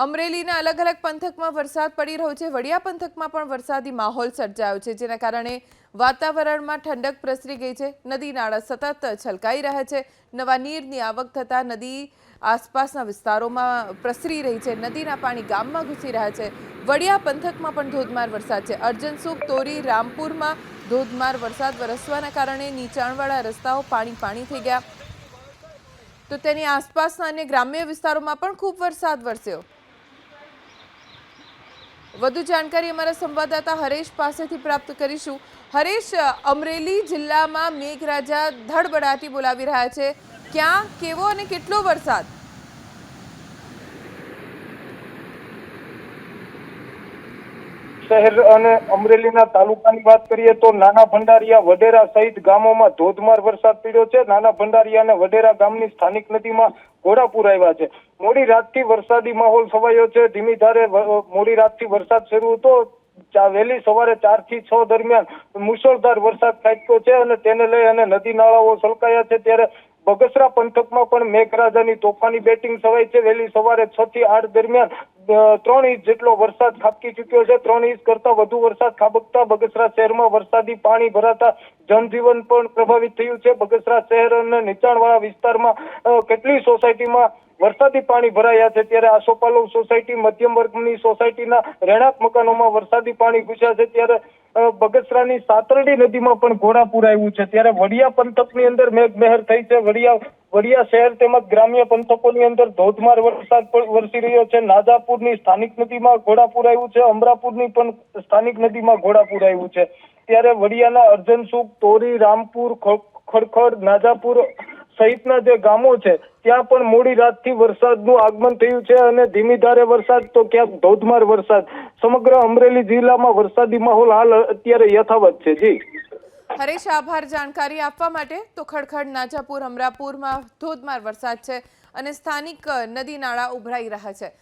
અમરેલીના અલગ અલગ પંથકમાં વરસાદ પડી રહ્યો છે। વડિયા પંથકમાં પણ વરસાદી માહોલ સર્જાયો છે, જેના કારણે વાતાવરણમાં ઠંડક પ્રસરી ગઈ છે। નદી નાળા સતત છલકાઈ રહ્યા છે। નવા નીરની આવક થતા નદી આસપાસના વિસ્તારોમાં પ્રસરી રહી છે। નદીના પાણી ગામમાં ઘૂસી રહ્યા છે। વડિયા પંથકમાં પણ ધોધમાર વરસાદ છે। અર્જનસુખ, તોરી, રામપુરમાં ધોધમાર વરસાદ વરસવાના કારણે નીચાણવાળા રસ્તાઓ પાણી થઈ ગયા, તો તેની આસપાસના અન્ય ગ્રામ્ય વિસ્તારોમાં પણ ખૂબ વરસાદ વરસ્યો। વધુ જાણકારી અમારા સંવાદદાતા હરેશ પાસેથી પ્રાપ્ત કરીશું। હરેશ, અમરેલી જિલ્લામાં મેઘરાજા ધડબડાટી બોલાવી રહ્યા છે, ક્યાં કેવો અને કેટલો વરસાદ? શહેર અને અમરેલીના તાલુકાની વાત કરીએ તો નાના ભંડારિયા, વડેરા સહિત ગામોમાં ધોધમાર વરસાદ પડ્યો છે। નાના ભંડારિયા અને વડેરા ગામની સ્થાનિક નદીમાં ઘોડાપૂર આવ્યા છે। મોડી રાતથી વરસાદી માહોલ છવાયો છે। ધીમી ધારે મોડી રાતથી વરસાદ શરૂ હતો। વહેલી સવારે 4 થી 6 દરમિયાન મુશળધાર વરસાદ ખાબક્યો છે અને તેને લઈ અને નદી નાળાઓ છલકાયા છે। ત્યારે બગસરા પંથકમાં પણ મેઘરાજાની તોફાની બેટિંગ છવાઈ છે। વહેલી સવારે 6 થી 8 દરમિયાન 3 ઇંચ જેટલો વરસાદ ખાબકી ચૂક્યો છે। 3 ઇંચ કરતા વધુ વરસાદ ખાબકતા બગસરા શહેરમાં વરસાદી પાણી ભરાતા જનજીવન પણ પ્રભાવિત થયું છે। બગસરા શહેર અને નીચાણવાળા વિસ્તારમાં કેટલી સોસાયટીમાં વરસાદી પાણી ભરાયા છે। ત્યારે આસોપાલવ સોસાયટી, મધ્યમ વર્ગની સોસાયટીના રહેણાંક મકાનોમાં વરસાદી પાણી ઘૂસ્યા છે। ત્યારે બગસરાની સાતરડી નદીમાં પણ ઘોડાપૂર આવ્યું છે। ત્યારે વડિયા પંથકની અંદર મેઘમહેર થઈ છે। વડિયા શહેર તેમજ ગ્રામ્ય પંથકોની અંદર ધોધમાર વરસાદ વરસી રહ્યો છે। નાજાપુરની સ્થાનિક નદીમાં ઘોડાપૂર આવ્યું છે। અમરાપુરની પણ સ્થાનિક નદીમાં ઘોડાપૂર આવ્યું છે। ત્યારે વડિયાના અર્જનસુખ, તોરી, રામપુર, ખડખડ, નાજાપુર સહિતના જે ગામો છે ત્યાં પણ મોડી રાતથી વરસાદનું આગમન થયું છે અને ધીમી ધારે વરસાદ તો ક્યાંક ધોધમાર વરસાદ। સમગ્ર અમરેલી જિલ્લામાં વરસાદી માહોલ હાલ અત્યારે યથાવત છે। જી હરેશ, આભાર જાણકારી આપવા માટે। તો ખડખડ, નાજાપુર, અમરાપુરમાં ધોધમાર વરસાદ છે અને સ્થાનિક નદી નાળા ઉભરાઈ રહ્યા છે।